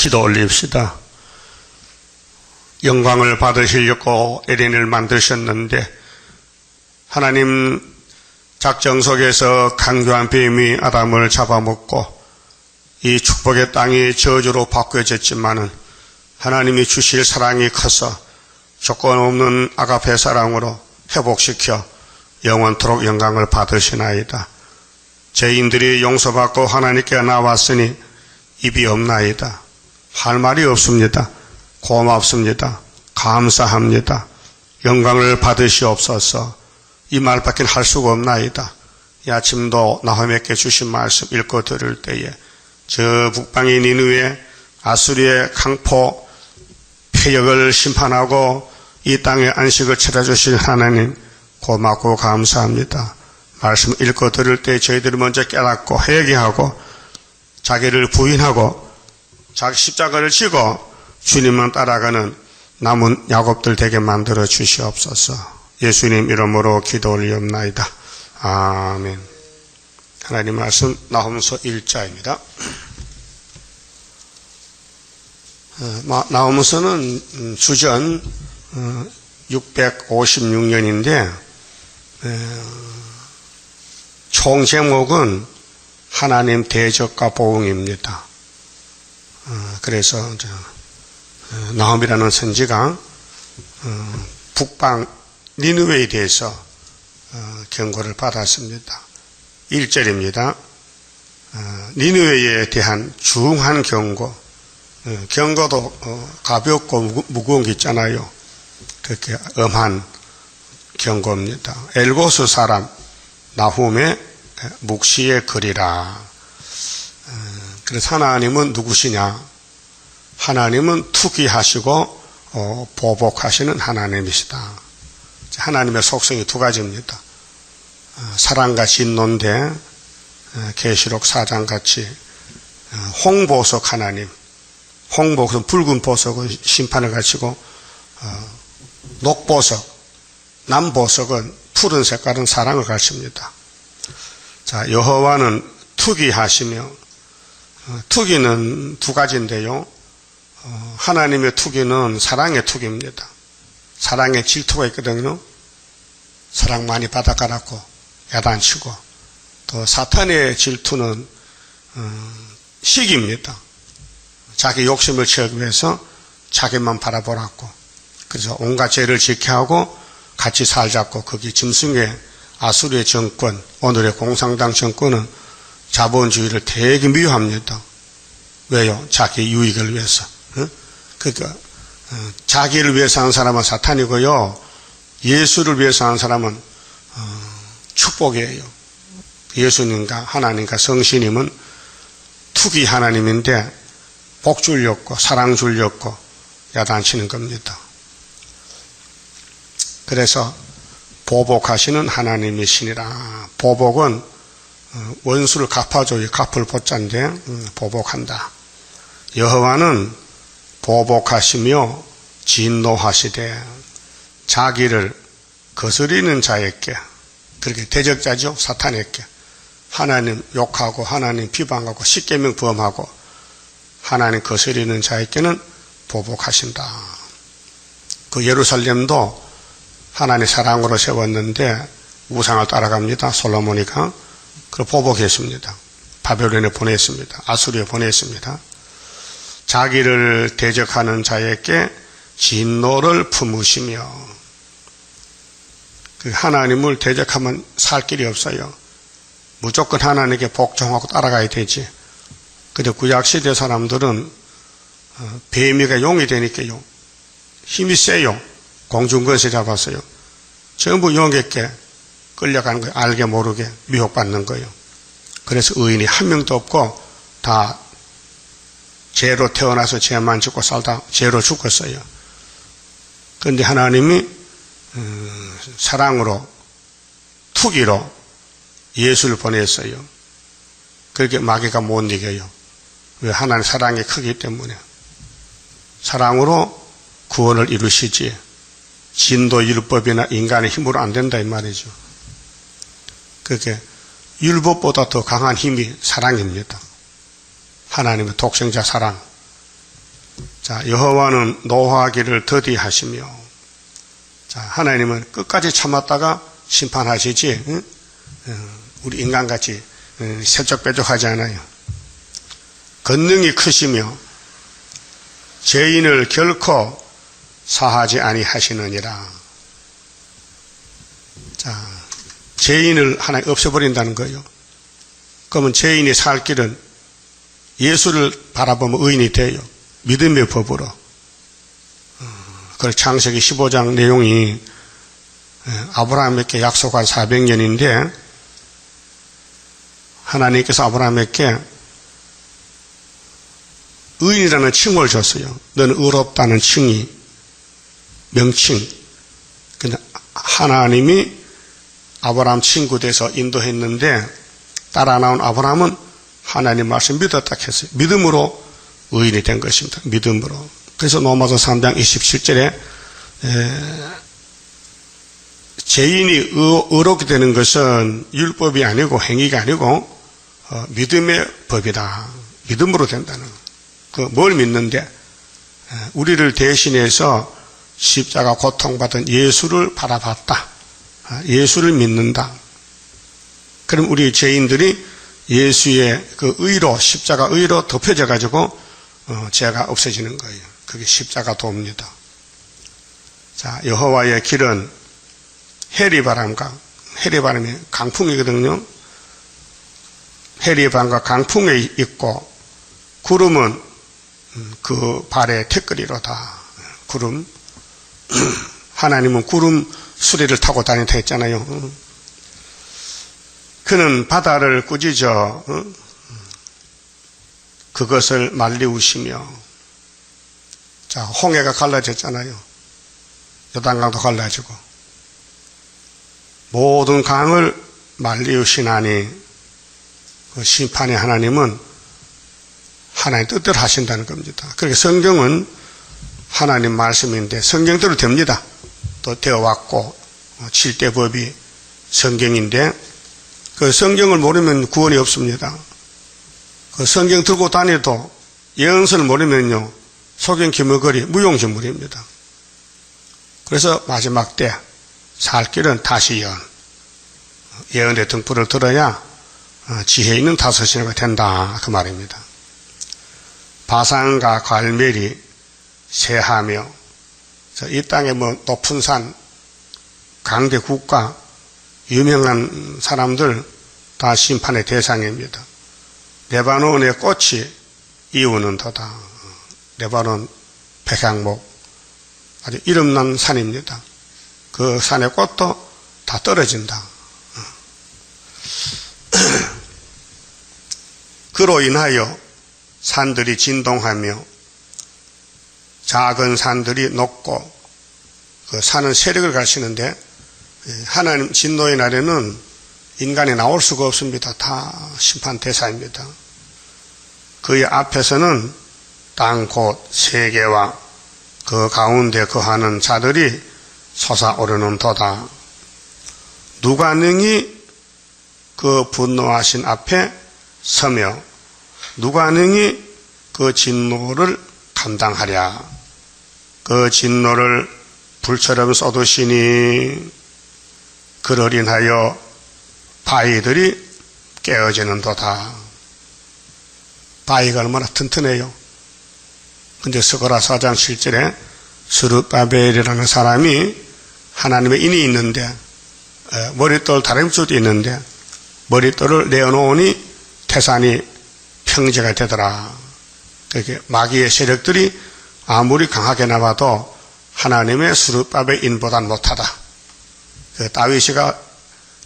기도 올립시다. 영광을 받으시려고 에덴을 만드셨는데 하나님 작정 속에서 강교한 뱀이 아담을 잡아먹고 이 축복의 땅이 저주로 바뀌어졌지만은 하나님이 주실 사랑이 커서 조건 없는 아가페 사랑으로 회복시켜 영원토록 영광을 받으시나이다. 죄인들이 용서받고 하나님께 나왔으니 입이 없나이다. 할 말이 없습니다. 고맙습니다. 감사합니다. 영광을 받으시옵소서. 이 말밖에 할 수가 없나이다. 이 아침도 나홈에게 주신 말씀 읽고 들을 때에 저 북방의 니느웨 아수리의 강포 폐역을 심판하고 이 땅에 안식을 찾아주신 하나님 고맙고 감사합니다. 말씀 읽고 들을 때 저희들이 먼저 깨닫고 회개하고 자기를 부인하고 자기 십자가를 지고 주님만 따라가는 남은 야곱들 되게 만들어 주시옵소서. 예수님 이름으로 기도 올리옵나이다. 아멘. 하나님 말씀 나홈서 1자입니다. 나홈서는 주전 656년인데 총 제목은 하나님 대적과 보응입니다. 그래서 나홈이라는 선지가 북방 니느웨에 대해서 경고를 받았습니다. 1절입니다. 니느웨에 대한 중한 경고. 경고도 가볍고 무거운 게 있잖아요. 그렇게 엄한 경고입니다. 엘고스 사람 나훔의 묵시의 글이라. 그래서 하나님은 누구시냐? 하나님은 투기하시고 보복하시는 하나님이시다. 하나님의 속성이 두 가지입니다. 사랑과 진노인데 계시록 4장같이 홍보석 하나님, 홍보석은 붉은 보석은 심판을 가지고 녹보석, 남보석은 푸른 색깔은 사랑을 가르칩니다. 자, 여호와는 투기하시며 투기는 두 가지인데요. 하나님의 투기는 사랑의 투기입니다. 사랑의 질투가 있거든요. 사랑 많이 받아가라고 야단치고, 또 사탄의 질투는 시기입니다. 자기 욕심을 채우기 위해서 자기만 바라보라고. 그래서 온갖 죄를 지게 하고 같이 살자고. 거기 짐승의 아수르의 정권, 오늘의 공산당 정권은 자본주의를 되게 미워합니다. 왜요? 자기 유익을 위해서. 그러니까 자기를 위해서 하는 사람은 사탄이고요. 예수를 위해서 하는 사람은 축복이에요. 예수님과 하나님과 성신님은 투기 하나님인데 복 주려고 사랑 주려고 야단치는 겁니다. 그래서 보복하시는 하나님이시니라. 보복은 원수를 갚아줘야 갚을 보자인데 보복한다. 여호와는 보복하시며 진노하시되 자기를 거스리는 자에게, 그렇게 대적자죠. 사탄에게 하나님 욕하고 하나님 비방하고 십계명 범하고 하나님 거스리는 자에게는 보복하신다. 그 예루살렘도 하나님 사랑으로 세웠는데 우상을 따라갑니다. 솔로몬이가. 그걸 보복했습니다. 바벨론에 보냈습니다. 아수리에 보냈습니다. 자기를 대적하는 자에게 진노를 품으시며, 하나님을 대적하면 살 길이 없어요. 무조건 하나님께 복종하고 따라가야 되지. 근데 구약시대 사람들은 뱀이가 용이 되니까요. 힘이 세요. 공중권세 잡았어요. 전부 용에게 끌려가는 거예요. 알게 모르게 미혹받는 거예요. 그래서 의인이 한 명도 없고 다 죄로 태어나서 죄만 짓고 살다 죄로 죽었어요. 그런데 하나님이 사랑으로 투기로 예수를 보냈어요. 그렇게 마귀가 못 이겨요. 왜? 하나님 사랑이 크기 때문에. 사랑으로 구원을 이루시지 진도 율법이나 인간의 힘으로 안 된다 이 말이죠. 그렇게 율법보다 더 강한 힘이 사랑입니다. 하나님의 독생자 사랑. 자, 여호와는 노하기를 더디하시며, 자, 하나님은 끝까지 참았다가 심판하시지, 응? 우리 인간같이 세적빼적하지 않아요. 권능이 크시며 죄인을 결코 사하지 아니하시느니라. 자, 죄인을 하나님 없애버린다는 거예요. 그러면 죄인이 살 길은 예수를 바라보면 의인이 돼요. 믿음의 법으로. 그 창세기 15장 내용이 아브라함에게 약속한 400년인데 하나님께서 아브라함에게 의인이라는 칭호를 줬어요. 너는 의롭다는 칭이 명칭. 근데 하나님이 아브라함 친구 돼서 인도했는데 따라 나온 아브라함은 하나님 말씀 믿었다 했어요. 믿음으로 의인이 된 것입니다. 믿음으로. 그래서 로마서 3장 27절에 죄인이 의롭게 되는 것은 율법이 아니고 행위가 아니고 믿음의 법이다. 믿음으로 된다는 그 뭘 믿는데 우리를 대신해서 십자가 고통받은 예수를 바라봤다. 예수를 믿는다. 그럼 우리 죄인들이 예수의 그 의로 십자가 의로 덮여져 가지고 죄가 없어지는 거예요. 그게 십자가 도입니다. 자, 여호와의 길은 해리바람과 해리바람이 강풍이거든요. 해리바람과 강풍에 있고 구름은 그 발의 태끌이로다. 구름. 하나님은 구름 수레를 타고 다닌다 했잖아요. 그는 바다를 꾸짖어 그것을 말리우시며, 자, 홍해가 갈라졌잖아요. 요단강도 갈라지고 모든 강을 말리우시나니 그 심판의 하나님은 하나님 뜻대로 하신다는 겁니다. 그러니까 성경은 하나님 말씀인데 성경대로 됩니다. 또 되어왔고 7대 법이 성경인데 그 성경을 모르면 구원이 없습니다. 그 성경 들고 다녀도 예언서를 모르면요 소경 기머거리 무용지물입니다. 그래서 마지막 때 살 길은 다시 예언의 등불을 들어야 지혜 있는 다섯이가 된다 그 말입니다. 바산과 갈멜이 새하며, 이 땅에 뭐 높은 산, 강대 국가, 유명한 사람들 다 심판의 대상입니다. 레바논의 꽃이 이우는도다. 레바논 백향목, 아주 이름난 산입니다. 그 산의 꽃도 다 떨어진다. 그로 인하여 산들이 진동하며 작은 산들이 녹고, 그 산은 세력을 가시는데 하나님 진노의 날에는 인간이 나올 수가 없습니다. 다 심판 대사입니다. 그의 앞에서는 땅 곧 세계와 그 가운데 거하는 자들이 솟아오르는 도다. 누가 능히 그 분노하신 앞에 서며 누가 능히 그 진노를 감당하랴. 그 진노를 불처럼 쏟으시니 그를 인하여 바위들이 깨어지는도다. 바위가 얼마나 튼튼해요. 근데 스가랴 4장 7절에 스룹바벨이라는 사람이 하나님의 인이 있는데 머릿돌 다림줄도 있는데 머릿돌을 내어놓으니 태산이 평지가 되더라. 그렇게 마귀의 세력들이 아무리 강하게 나와도 하나님의 스룹바벨 인보단 못하다. 그 다윗이가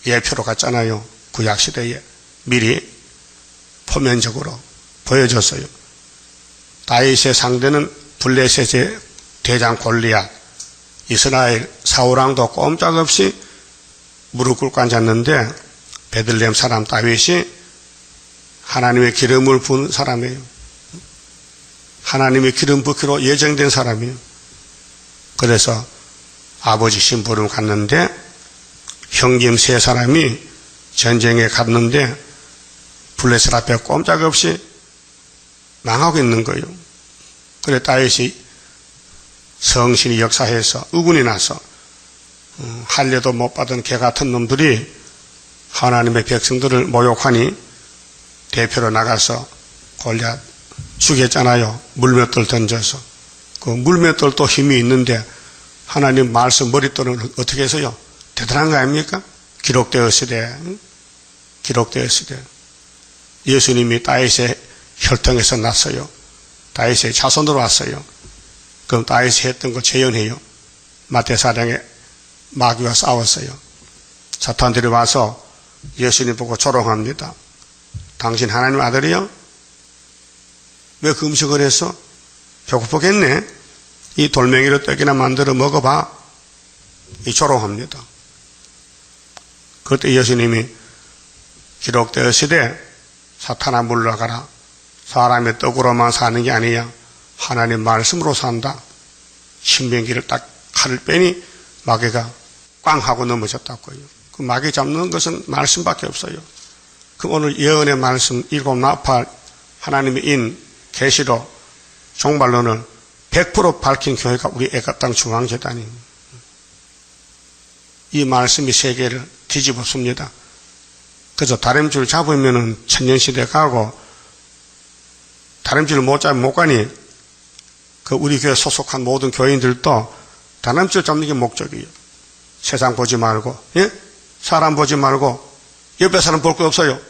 예표로 갔잖아요. 구약시대에 미리 포면적으로 보여줬어요. 다윗의 상대는 블레셋의 대장 골리앗, 이스라엘 사울왕도 꼼짝없이 무릎 꿇고 앉았는데 베들레헴 사람 다윗이 하나님의 기름을 부은 사람이에요. 하나님의 기름 붓기로 예정된 사람이에요. 그래서 아버지 심부름 갔는데 형님 세 사람이 전쟁에 갔는데 블레셋 앞에 꼼짝없이 망하고 있는 거예요. 그래 다윗이 성신이 역사해서 의군이 나서 할례도 못 받은 개 같은 놈들이 하나님의 백성들을 모욕하니 대표로 나가서 골리앗 죽였잖아요. 물맷돌 던져서. 그 물맷돌도 힘이 있는데 하나님 말씀 머릿돌은 어떻게 해서요? 대단한 거 아닙니까? 기록되었으되 예수님이 다윗의 혈통에서 났어요. 다윗의 자손으로 왔어요. 그럼 다윗이 했던 거 재현해요. 마태사장에 마귀와 싸웠어요. 사탄들이 와서 예수님 보고 조롱합니다. 당신 하나님 아들이요? 왜 금식을 했어? 배고프겠네. 이 돌멩이로 떡이나 만들어 먹어봐. 이 조롱합니다. 그때 예수님이 기록되었으되 사탄아 물러가라. 사람의 떡으로만 사는 게 아니야. 하나님 말씀으로 산다. 신명기를 딱 칼을 빼니 마귀가 꽝 하고 넘어졌다고요. 그 마귀 잡는 것은 말씀밖에 없어요. 그 오늘 예언의 말씀 일곱 나팔 하나님의 인 계시로 종말론을 100% 밝힌 교회가 우리 애가땅 중앙재단입니다. 이 말씀이 세계를 뒤집었습니다. 그래서 다림줄 잡으면은 천년시대 가고 다림줄 못 잡으면 못 가니 그 우리 교회 소속한 모든 교인들도 다림줄 잡는 게 목적이에요. 세상 보지 말고, 예? 사람 보지 말고, 옆에 사람 볼 거 없어요.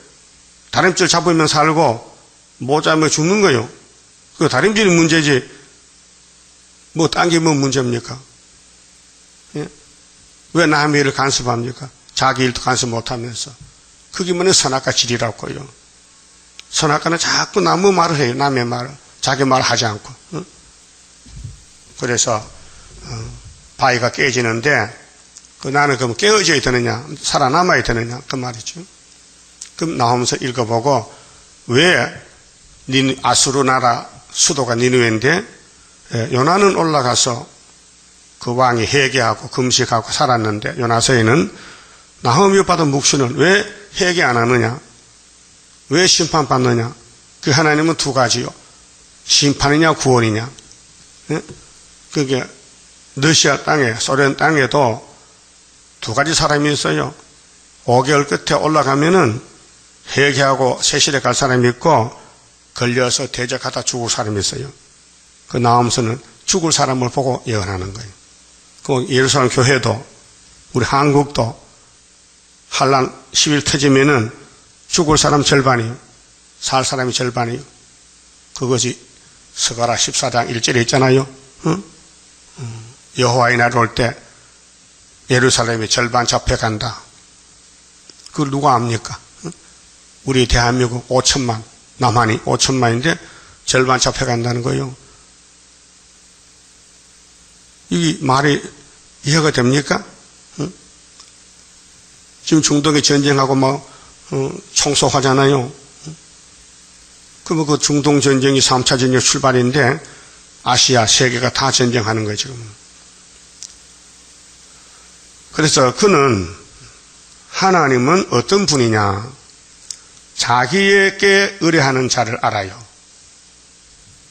다림줄 잡으면 살고, 못 잡으면 죽는 거예요. 그 다림줄이 문제지, 뭐, 딴 게 뭐 문제입니까? 예? 왜 남의 일을 간섭합니까? 자기 일도 간섭 못 하면서. 그게 뭐냐, 선악과 질이라고요. 선악과는 자꾸 남의 말을 해요, 남의 말을. 자기 말 하지 않고. 그래서, 바위가 깨지는데, 나는 그럼 깨어져야 되느냐, 살아남아야 되느냐, 그 말이죠. 그럼 나오면서 읽어보고, 왜, 아수르 나라 수도가 니느웨인데, 요나는 올라가서 그 왕이 회개하고 금식하고 살았는데, 요나서에는 나홈이 받은 묵시는 왜 회개 안 하느냐, 왜 심판받느냐, 그 하나님은 두 가지요. 심판이냐, 구원이냐. 그게, 러시아 땅에, 소련 땅에도 두 가지 사람이 있어요. 5개월 끝에 올라가면은 회개하고 세실에 갈 사람이 있고 걸려서 대적하다 죽을 사람이 있어요. 그 나오면서는 죽을 사람을 보고 예언하는 거예요. 그 예루살렘 교회도 우리 한국도 한란 10일 터지면은 죽을 사람 절반이요. 살 사람이 절반이요. 그것이 스가랴 14장 1절에 있잖아요. 응? 여호와의 날 올 때 예루살렘이 절반 잡혀간다. 그걸 누가 압니까? 우리 대한민국 5천만, 남한이 5천만인데 절반 잡혀간다는 거예요. 이게 말이 이해가 됩니까? 지금 중동에 전쟁하고 청소하잖아요. 그러면 그 중동 전쟁이 3차 전쟁 출발인데 아시아, 세계가 다 전쟁하는 거예요, 지금. 그래서 그는 하나님은 어떤 분이냐? 자기에게 의뢰하는 자를 알아요.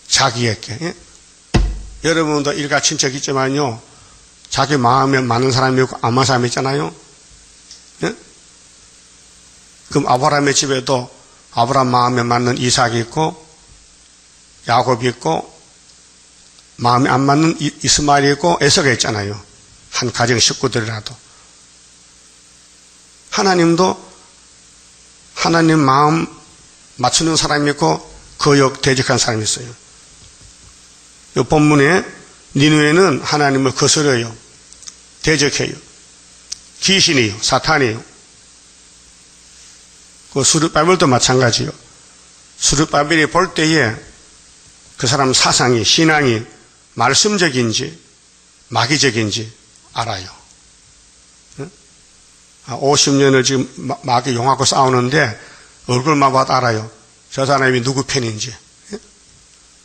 자기에게. 예? 여러분도 일가 친척 있지만요. 자기 마음에 맞는 사람이 있고 안 맞는 사람이 있잖아요. 예? 그럼 아브라함의 집에도 아브라함 마음에 맞는 이삭이 있고 야곱이 있고 마음에 안 맞는 이스마엘이 있고 에서가 있잖아요. 한 가정 식구들이라도. 하나님도 하나님 마음 맞추는 사람이 있고 거역 대적한 사람이 있어요. 이 본문에 니느웨는 하나님을 거스려요. 대적해요. 귀신이요. 사탄이요. 그 수르바벨도 마찬가지요. 수르바벨이 볼 때에 그 사람 사상이, 신앙이 말씀적인지 마귀적인지 알아요. 50년을 지금 마귀 용하고 싸우는데 얼굴만 봐도 알아요. 저 사람이 누구 편인지.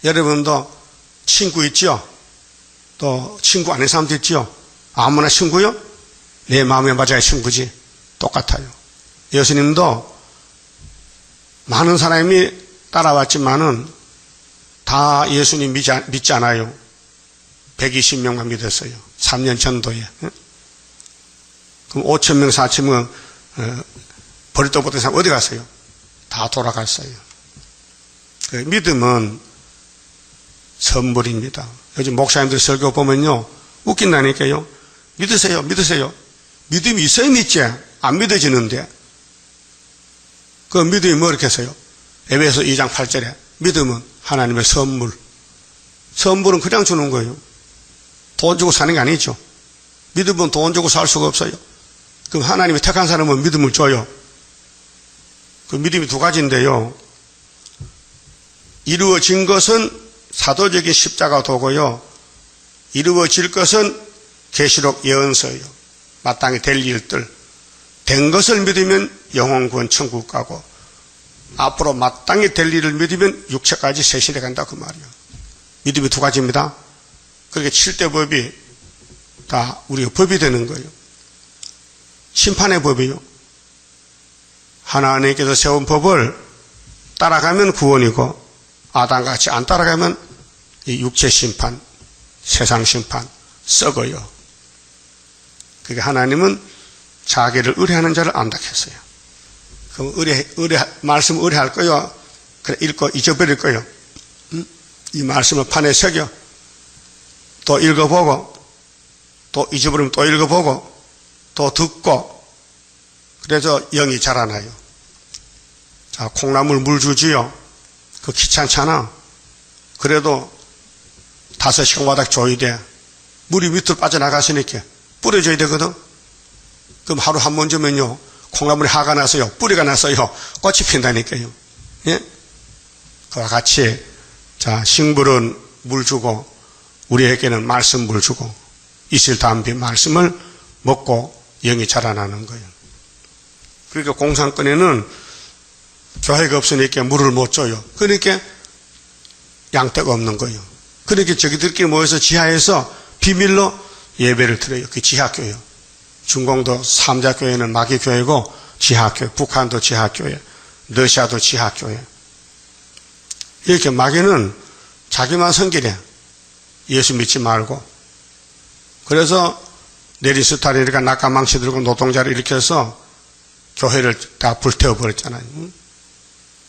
여러분도 친구 있죠? 또 친구 아닌 사람도 있죠? 아무나 친구요? 내 마음에 맞아야 친구지. 똑같아요. 예수님도 많은 사람이 따라왔지만은 다 예수님 믿지 않아요. 120명만 믿었어요. 3년 전도에. 그럼 5,000명, 4,000명 버리도 못한 사람 어디 갔어요? 다 돌아갔어요. 믿음은 선물입니다. 요즘 목사님들 설교 보면요, 웃긴다니까요. 믿으세요, 믿으세요. 믿음이 있어야 믿지. 안 믿어지는데. 그 믿음이 뭐겠어요? 에베소 2장 8절에 믿음은 하나님의 선물. 선물은 그냥 주는 거예요. 돈 주고 사는 게 아니죠. 믿음은 돈 주고 살 수가 없어요. 그럼 하나님이 택한 사람은 믿음을 줘요. 그 믿음이 두 가지인데요. 이루어진 것은 사도적인 십자가 도고요. 이루어질 것은 계시록 예언서예요. 마땅히 될 일들. 된 것을 믿으면 영혼구원 천국 가고 앞으로 마땅히 될 일을 믿으면 육체까지 세실해 간다 그 말이에요. 믿음이 두 가지입니다. 그렇게 7대 법이 다 우리가 법이 되는 거예요. 심판의 법이요. 하나님께서 세운 법을 따라가면 구원이고 아담같이 안 따라가면 이 육체 심판, 세상 심판 썩어요. 그게 하나님은 자기를 의뢰하는 자를 안다 했어요. 그럼 말씀 의뢰할 거요. 그래 읽고 잊어버릴 거요. 이 말씀을 판에 새겨 또 읽어보고 또 잊어버리면 또 읽어보고 또 듣고 그래서 영이 자라나요. 자, 콩나물 물 주지요. 그 귀찮잖아. 그래도 5시간마다 줘야 돼. 물이 밑으로 빠져나갔으니까 뿌려줘야 되거든. 그럼 하루 한 번 주면요, 콩나물이 화가 나서요, 뿌리가 나서요, 꽃이 핀다니까요. 예? 그와 같이, 자, 식물은 물 주고, 우리에게는 말씀 물 주고, 이슬 담비 말씀을 먹고 영이 자라나는 거예요. 그러니까 공산권에는 교회가 없으니까 물을 못 줘요. 그러니까 양떼가 없는 거예요. 그러니까 저기들끼리 모여서 지하에서 비밀로 예배를 드려요. 그 지하교회요. 중공도 3자 교회는 마귀교회고 지하교회, 북한도 지하교회, 러시아도 지하교회. 이렇게 마귀는 자기만 성기래. 예수 믿지 말고. 그래서 내리스타리니까 낙가망치 들고 노동자를 일으켜서 교회를 다 불태워버렸잖아요.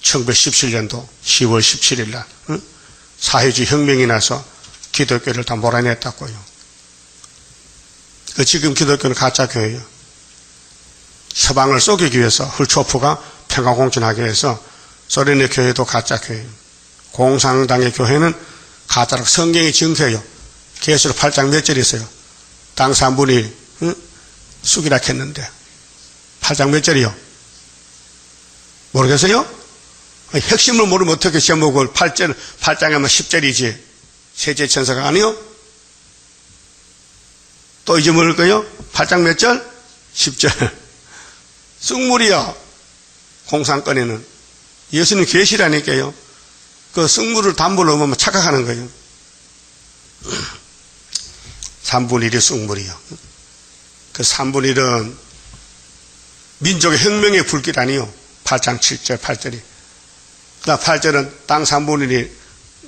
1917년도 10월 17일 날 사회주의 혁명이 나서 기독교를 다 몰아냈다고요. 지금 기독교는 가짜교회예요. 서방을 속이기 위해서 훌초프가 평화공존하기 위해서 소련의 교회도 가짜교회예요. 공산당의 교회는 가짜로 성경이 증거해요. 계시록 8장 몇 절 있어요. 땅 3분이 쑥이라 했는데 8장 몇 절이요? 모르겠어요? 핵심을 모르면 어떻게 제목을 8장이면 10절이지 세제천사가 아니요? 또 잊어먹을 거요? 8장 몇 절? 10절. 쑥물이요. 공산권에는. 예수님 계시라니까요. 그 쑥물을 담보로 넣으면 착각하는 거예요. 3분의 1이 쑥물이요. 그 3분의 1은 민족의 혁명의 불길 아니요. 8장 7절, 8절이. 그 다음 8절은 땅 3분의 1이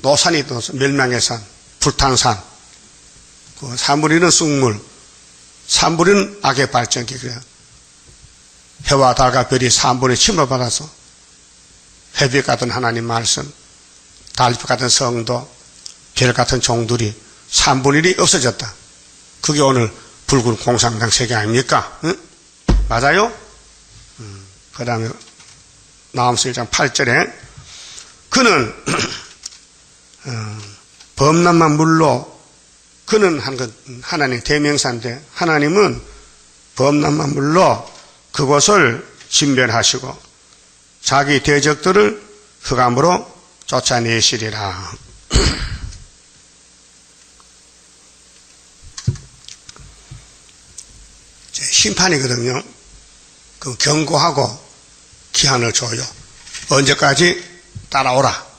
노산이 멸망의 산, 불탄산. 3분의 1은 쑥물, 3분의 1은 악의 발전기. 그래요. 해와 달과 별이 3분의 침을 받아서 햇빛 같은 하나님 말씀, 달빛 같은 성도, 별 같은 종들이 3분의 1이 없어졌다. 그게 오늘 붉은 공산당 세계 아닙니까? 응? 맞아요? 그 다음에 나홈서 1장 8절에 그는 범람한 물로 그는 한 것 하나님 대명사인데 하나님은 범람한 물로 그곳을 진멸하시고 자기 대적들을 흑암으로 쫓아내시리라. 심판이거든요. 그 경고하고 기한을 줘요. 언제까지 따라오라.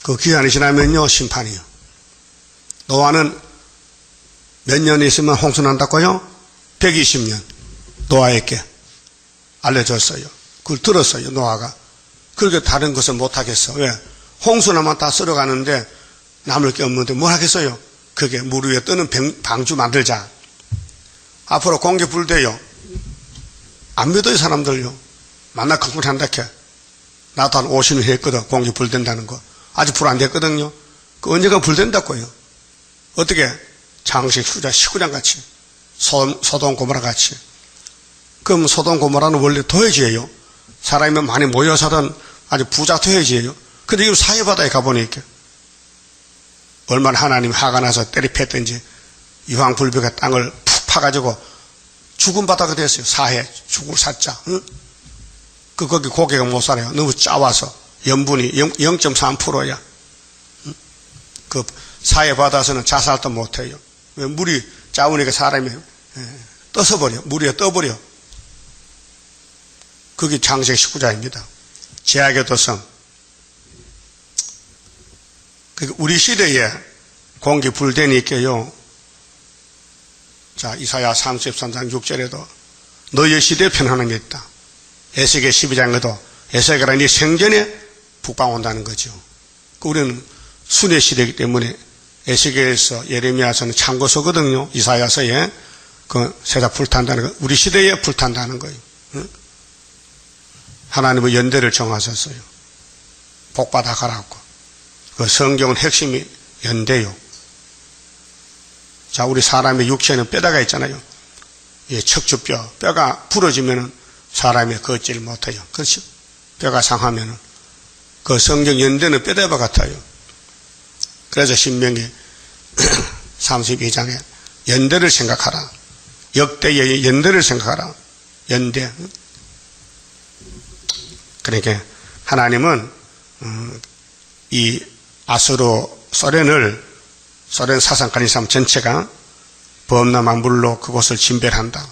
그 기한이 지나면요 심판이요. 노아는 몇 년 있으면 홍수 난다고요? 120년 노아에게 알려줬어요. 그걸 들었어요. 노아가. 그렇게 다른 것을 못하겠어. 왜? 홍수나만 다 썰어가는데 남을 게 없는데 뭘 하겠어요? 그게 물 위에 뜨는 방주 만들자. 앞으로 공기 불대요. 안 믿어요, 사람들요. 만나 걱정한다 캐. 나도 한 50년 했거든, 공기 불된다는 거. 아직 불 안 됐거든요. 그 언젠가 불된다고요. 어떻게? 장식 후자 시구장 같이. 소돔 고모라 같이. 그럼 소돔 고모라는 원래 도회지예요. 사람이 많이 모여 사던 아주 부자 도회지예요. 근데 지금 사해바다에 가보니까 얼마나 하나님 화가 나서 때리팼든지 유황불비가 땅을 푹 파가지고 죽은 바다가 됐어요. 사해, 죽을 사자. 응? 거기 고개가 못 살아요. 너무 짜와서 염분이 0.3%야. 응? 그 사해바다에서는 자살도 못해요. 왜? 물이 짜우니까 사람이 떠서 버려. 물이 떠버려. 그게 장세 19자입니다. 제약의 도성. 우리 시대에 공기 불대니까요. 자, 이사야 33장 6절에도 너희 시대에 편안함이 있다. 에스겔 12장에도 에스겔은 네 생전에 북방 온다는 거죠. 우리는 순회 시대이기 때문에 에스겔에서 예레미야서는 참고서거든요. 이사야서에 그 세상 불탄다는 거, 우리 시대에 불탄다는 거예요. 응? 하나님의 연대를 정하셨어요. 복받아 가라고. 그 성경은 핵심이 연대요. 자, 우리 사람의 육체는 뼈다가 있잖아요. 예, 척추뼈. 뼈가 부러지면은 사람이 걷지를 못해요. 그렇죠? 뼈가 상하면은. 그 성경 연대는 뼈대와 같아요. 그래서 신명기 32장에 연대를 생각하라. 역대의 연대를 생각하라. 연대. 그러니까 하나님은 이 아수르 소련 사상가진 사람 전체가 범람한 물로 그곳을 진멸한다.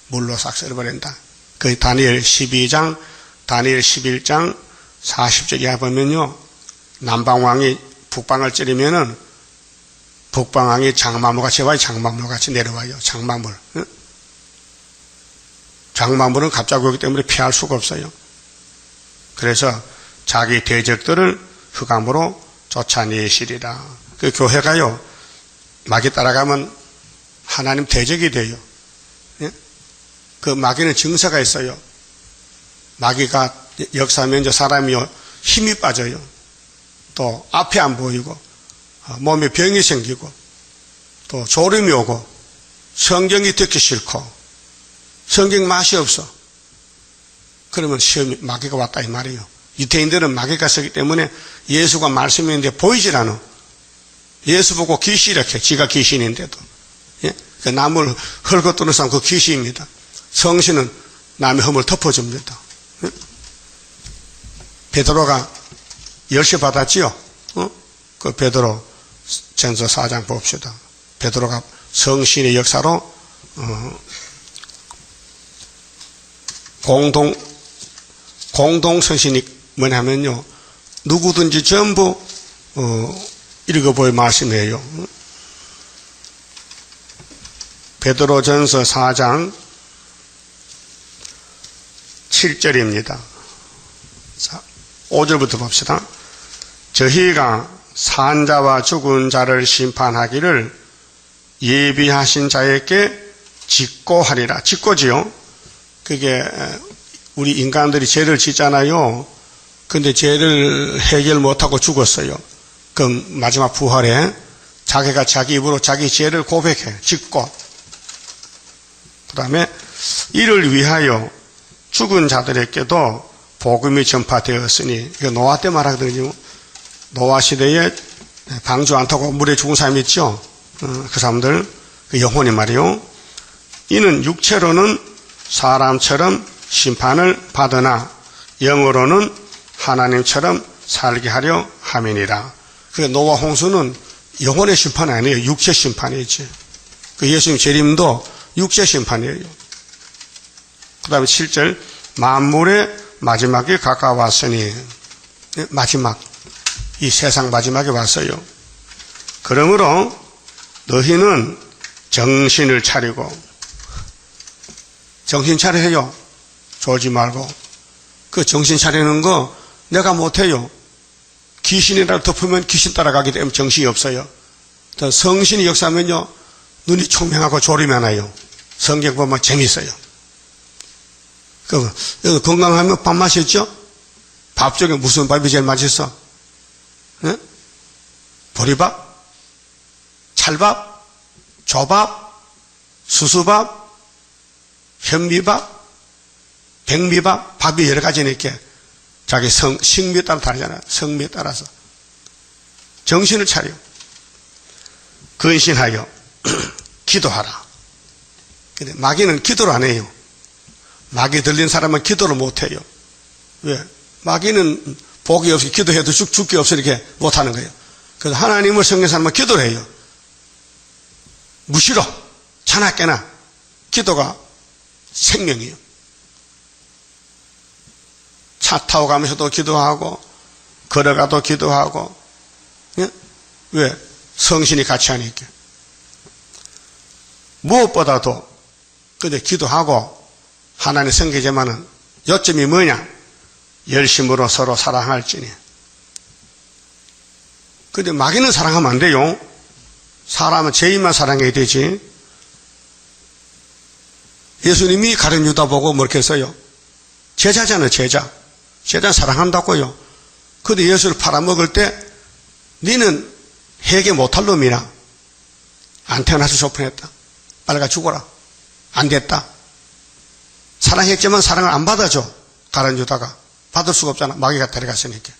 물로 싹 썰어버린다. 그 다니엘 12장, 다니엘 11장 40절 이하 보면요. 남방왕이 북방을 찌르면은 북방왕이 장마물같이 와요. 장마물같이 내려와요. 장마물. 응? 장마물은 갑자기 오기 때문에 피할 수가 없어요. 그래서 자기 대적들을 흑암으로 쫓아내시리라. 그 교회가요, 마귀 따라가면 하나님 대적이 돼요. 예? 그 마귀는 증서가 있어요. 마귀가 역사하면 이제 사람이 힘이 빠져요. 또 앞이 안 보이고, 몸에 병이 생기고, 또 졸음이 오고, 성경이 듣기 싫고, 성경 맛이 없어. 그러면 시험이 마귀가 왔다 이 말이에요. 유태인들은 마귀가 쓰기 때문에 예수가 말씀인데 보이질 않아. 예수 보고 귀신 이렇게, 지가 귀신인데도. 예? 그 남을 헐거 뜨는 사람 그 귀신입니다. 성신은 남의 흠을 덮어줍니다. 예? 베드로가 열쇠 받았지요? 그 베드로 전서 4장 봅시다. 베드로가 성신의 역사로, 공동성신이 뭐냐면요, 누구든지 전부 읽어볼 말씀이에요. 베드로전서 4장 7절입니다. 자, 5절부터 봅시다. 저희가 산자와 죽은 자를 심판하기를 예비하신 자에게 직고하리라. 직고지요. 그게 우리 인간들이 죄를 짓잖아요. 근데 죄를 해결 못하고 죽었어요. 그럼 마지막 부활에 자기가 자기 입으로 자기 죄를 고백해. 짓고. 그 다음에 이를 위하여 죽은 자들에게도 복음이 전파되었으니, 이거 노아 때 말하거든요. 노아 시대에 방주 안 타고 물에 죽은 사람이 있죠. 그 사람들, 그 영혼이 말이요. 이는 육체로는 사람처럼 심판을 받으나 영으로는 하나님처럼 살게 하려 함이니라. 그 노아 홍수는 영혼의 심판이 아니에요. 육체 심판이지. 그 예수님 재림도 육체 심판이에요. 그 다음에 7절, 만물의 마지막이 가까웠으니, 마지막, 이 세상 마지막에 왔어요. 그러므로 너희는 정신을 차리고, 정신 차려요. 졸지 말고. 그 정신 차리는 거 내가 못해요. 귀신이라도 덮으면 귀신 따라가기 때문에 정신이 없어요. 성신이 역사하면요, 눈이 총명하고 졸음이 안 와요. 성경 보면 재밌어요. 건강하면 밥 맛있죠? 밥 중에 무슨 밥이 제일 맛있어? 네? 보리밥? 찰밥? 조밥? 수수밥? 현미밥? 백미밥? 밥이 여러 가지니까 자기 식미에 따라 다르잖아요. 성미에 따라서. 정신을 차려. 근신하여 기도하라. 근데 마귀는 기도를 안 해요. 마귀 들린 사람은 기도를 못 해요. 왜? 마귀는 복이 없이 기도해도 죽기 없어 이렇게 못 하는 거예요. 그래서 하나님을 섬기는 사람은 기도를 해요. 무시로 자나깨나 기도가 생명이에요. 차 타고 가면서도 기도하고 걸어가도 기도하고. 예? 왜? 성신이 같이 하니까. 무엇보다도 근데 기도하고 하나님 섬기지만은 요점이 뭐냐? 열심으로 서로 사랑할지니. 근데 마귀는 사랑하면 안 돼요. 사람은 죄인만 사랑해야 되지. 예수님이 가룟 유다 보고 뭐렇게 했어요? 제자잖아요, 제자. 제자 사랑한다고요. 근데 예수를 팔아먹을 때 니는 회개 못할 놈이라 안 태어나서 조판했다. 빨리 가 죽어라. 안 됐다. 사랑했지만 사랑을 안 받아줘. 가룟 유다가. 받을 수가 없잖아. 마귀가 데려갔으니까.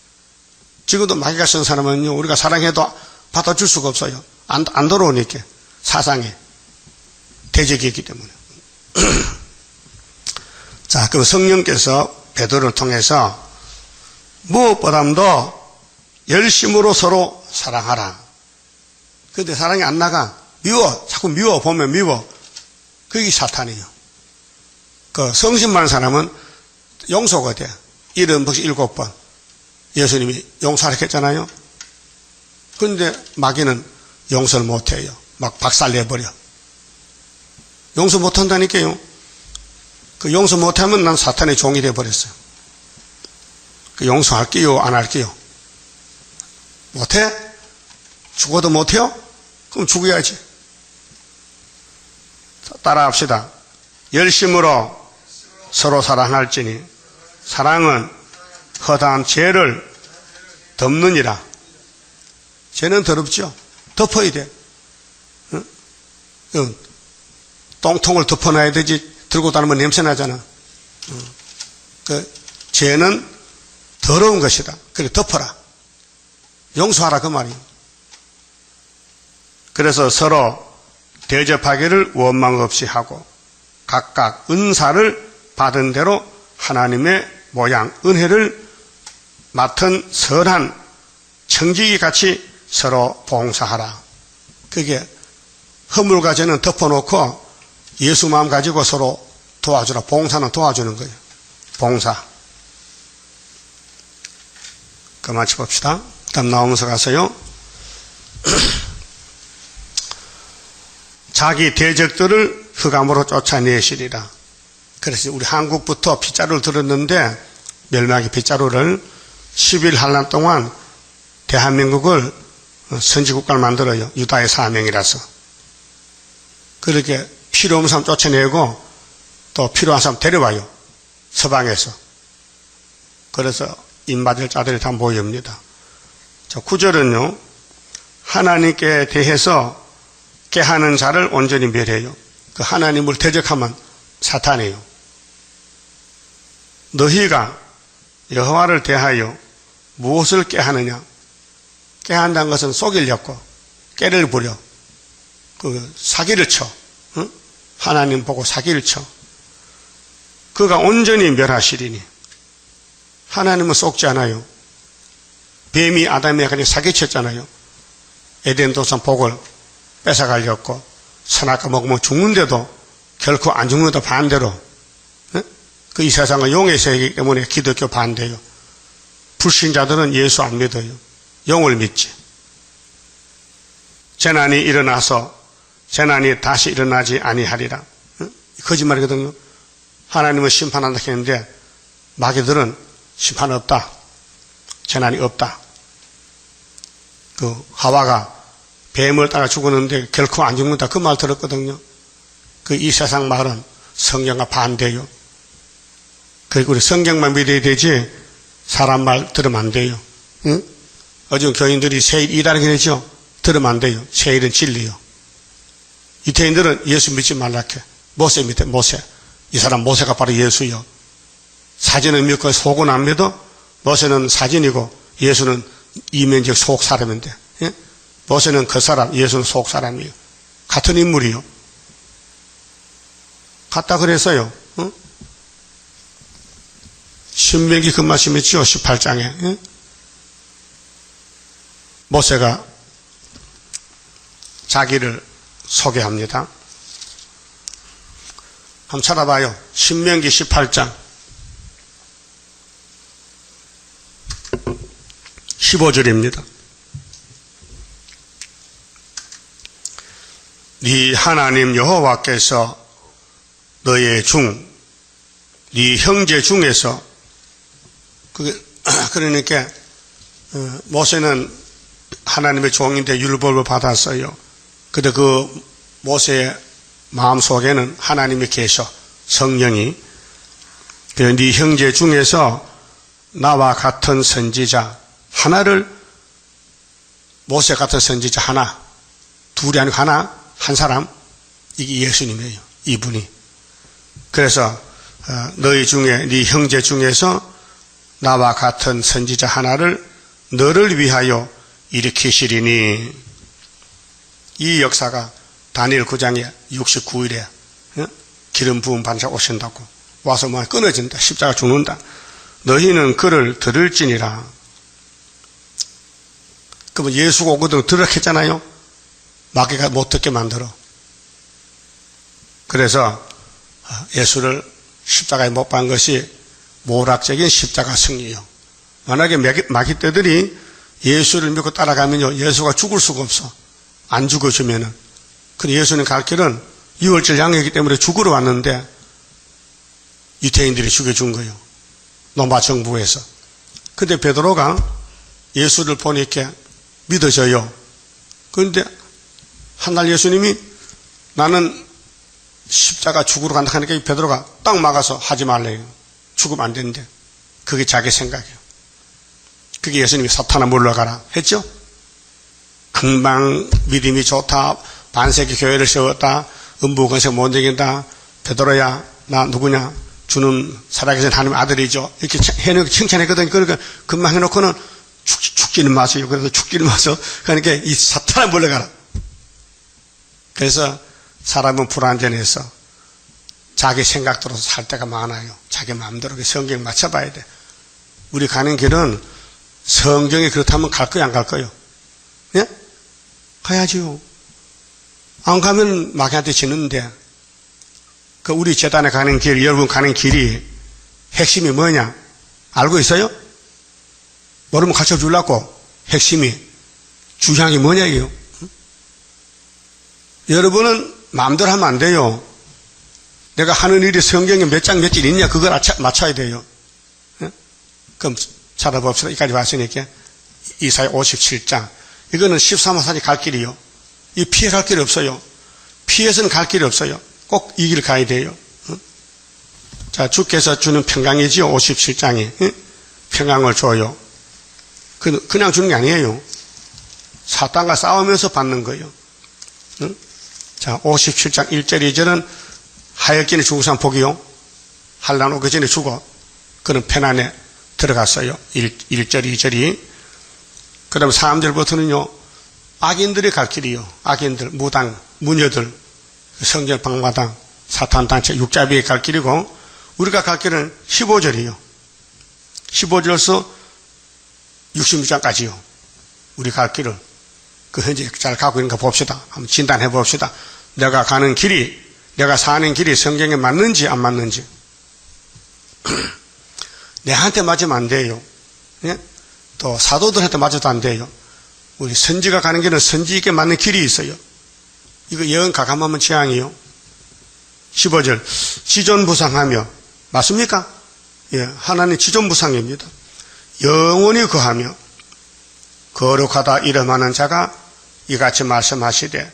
지금도 마귀가 쓴 사람은요, 우리가 사랑해도 받아줄 수가 없어요. 안 돌아오니까. 사상에. 대적이 있기 때문에. 자, 그럼 성령께서 베드로를 통해서 무엇보다도 열심으로 서로 사랑하라. 근데 사랑이 안 나가. 미워. 자꾸 미워. 보면 미워. 그게 사탄이에요. 그 성신 많은 사람은 용서가 돼. 77번. 예수님이 용서하라 했잖아요. 그런데 마귀는 용서를 못해요. 막 박살내버려. 용서 못한다니까요. 그 용서 못하면 난 사탄의 종이 돼버렸어요. 그 용서할게요? 안 할게요? 못해? 죽어도 못해요? 그럼 죽어야지. 따라합시다. 열심으로 서로 사랑할지니 사랑은 허다한 죄를 덮느니라. 죄는 더럽죠. 덮어야 돼. 응? 똥통을 덮어놔야 되지. 들고 다니면 냄새 나잖아. 그 죄는 더러운 것이다. 그래 덮어라. 용서하라 그 말이에요. 그래서 서로 대접하기를 원망 없이 하고 각각 은사를 받은 대로 하나님의 모양, 은혜를 맡은 선한 청지기 같이 서로 봉사하라. 그게 허물과 죄는 덮어놓고 예수 마음 가지고 서로 도와주라. 봉사는 도와주는 거예요. 봉사. 그만 쳐봅시다. 다음 나오면서 가서요. 자기 대적들을 흑암으로 쫓아내시리라. 그래서 우리 한국부터 빗자루를 들었는데 멸망의 빗자루를 10일 한란 동안 대한민국을 선지국가를 만들어요. 유다의 사명이라서. 그렇게 필요 없는 사람 쫓아내고 또 필요한 사람 데려와요. 서방에서. 그래서 입맞을 자들이 다 모여옵니다. 9절은요. 하나님께 대해서 깨하는 자를 온전히 멸해요. 그 하나님을 대적하면 사탄이에요. 너희가 여호와를 대하여 무엇을 깨하느냐? 깨한다는 것은 속이려고 깨를 부려. 그 사기를 쳐. 응? 하나님 보고 사기를 쳐. 그가 온전히 멸하시리니. 하나님은 속지 않아요. 뱀이 아담에게 그냥 사기쳤잖아요. 에덴 동산 복을 뺏어가려고 선악과 먹으면 죽는데도 결코 안 죽는다 반대로. 응? 그 이 세상은 용의 세계이기 때문에 기독교 반대요. 불신자들은 예수 안 믿어요. 영을 믿지. 재난이 일어나서 재난이 다시 일어나지 아니하리라. 응? 거짓말이거든요. 하나님은 심판한다 했는데 마귀들은 심판 없다. 재난이 없다. 하와가 뱀을 따라 죽었는데 결코 안 죽는다. 그 말 들었거든요. 이 세상 말은 성경과 반대요. 그리고 우리 성경만 믿어야 되지 사람 말 들으면 안 돼요. 응? 요즘 교인들이 세일 이다는 게 되죠. 들으면 안 돼요. 세일은 진리요. 유태인들은 예수 믿지 말라케. 모세 믿대, 모세. 이 사람 모세가 바로 예수요. 사진을 믿고 속은 안 믿어? 모세는 사진이고 예수는 이면적 속 사람인데. 예? 모세는 그 사람, 예수는 속 사람이요. 같은 인물이요. 같다 그랬어요. 응? 신명기 그 말씀이죠. 18장에. 예? 모세가 자기를 소개합니다. 한번 찾아봐요. 신명기 18장 15절입니다. 네 하나님 여호와께서 너의 네 형제 중에서 그러니까 모세는 하나님의 종인데 율법을 받았어요. 근데 그 모세의 마음속에는 하나님이 계셔. 성령이. 네 형제 중에서 나와 같은 선지자 하나를, 모세 같은 선지자 하나, 둘이 아니고 하나, 한 사람, 이게 예수님이에요. 이분이. 그래서 너희 중에, 네 형제 중에서 나와 같은 선지자 하나를 너를 위하여 일으키시리니. 이 역사가 다니엘 9장에 69일에 기름 부은 반사 오신다고. 와서 뭐 끊어진다. 십자가 죽는다. 너희는 그를 들을지니라. 그러면 예수가 오거든 들었겠잖아요. 마귀가 못 듣게 만들어. 그래서 예수를 십자가에 못 박은 것이 모락적인 십자가 승리요. 만약에 마귀 떼들이 예수를 믿고 따라가면요, 예수가 죽을 수가 없어. 안 죽어주면은. 근데 예수님 갈 길은 유월절 양이기 때문에 죽으러 왔는데 유태인들이 죽여준 거예요. 로마 정부에서. 근데 베드로가 예수를 보니까 믿어져요. 그런데 한 날 예수님이 나는 십자가 죽으러 간다 하니까 베드로가 딱 막아서 하지 말래요. 죽으면 안 되는데. 그게 자기 생각이에요. 그게 예수님이 사탄아 물러가라 했죠? 금방 믿음이 좋다. 반세기 교회를 세웠다. 음부건설 못 이긴다. 베드로야 나 누구냐? 주는 살아계신 하나님의 아들이죠. 이렇게 해놓고 칭찬했거든요. 그러니까 금방 해놓고는 죽지는 마세요. 그래서 죽지는 마세요. 그러니까 이 사탄아 물러가라. 그래서 사람은 불완전해서 자기 생각대로 살 때가 많아요. 자기 마음대로 성경 맞춰봐야 돼. 우리 가는 길은 성경이 그렇다면 갈 거야, 안 갈 거요? 예? 가야지요. 안 가면 마귀한테 지는데. 그 우리 재단에 가는 길, 여러분 가는 길이 핵심이 뭐냐? 알고 있어요? 모르면 가르쳐 주려고. 핵심이. 주향이 뭐냐, 이게요? 여러분은 마음대로 하면 안 돼요. 내가 하는 일이 성경에 몇 장 몇 절 있냐, 그걸 맞춰야 돼요. 예? 그럼 찾아봅시다. 여기까지 왔으니까. 이사야 57장. 이거는 13화사지 갈 길이요. 이 피해 갈 길이 없어요. 피해서는 갈 길이 없어요. 꼭 이 길 가야 돼요. 자, 주께서 주는 평강이지요. 57장이. 평강을 줘요. 그냥 주는 게 아니에요. 사탄과 싸우면서 받는 거예요. 자, 57장 1절 2절은 하였기는 죽은 사람 복이요. 환난 오기 전에 죽어. 그는 편안에 들어갔어요. 1절 2절이. 그 다음에 3절부터는요. 악인들이 갈 길이요. 악인들, 무당, 무녀들, 성전 방마당, 사탄단체, 육자비에 갈 길이고, 우리가 갈 길은 15절이요. 15절에서 66장까지요. 우리 갈 길을. 그 현재 잘 가고 있는가 봅시다. 한번 진단해 봅시다. 내가 가는 길이, 내가 사는 길이 성경에 맞는지 안 맞는지. 내한테 맞으면 안 돼요. 예? 또 사도들한테 맞아도 안 돼요. 우리 선지가 가는 길은 선지에게 맞는 길이 있어요. 이거 영 가감하면 재앙이요. 15절 지존부상하며 맞습니까? 예, 하나님 지존부상입니다. 영원히 거하며 거룩하다 이름하는 자가 이같이 말씀하시되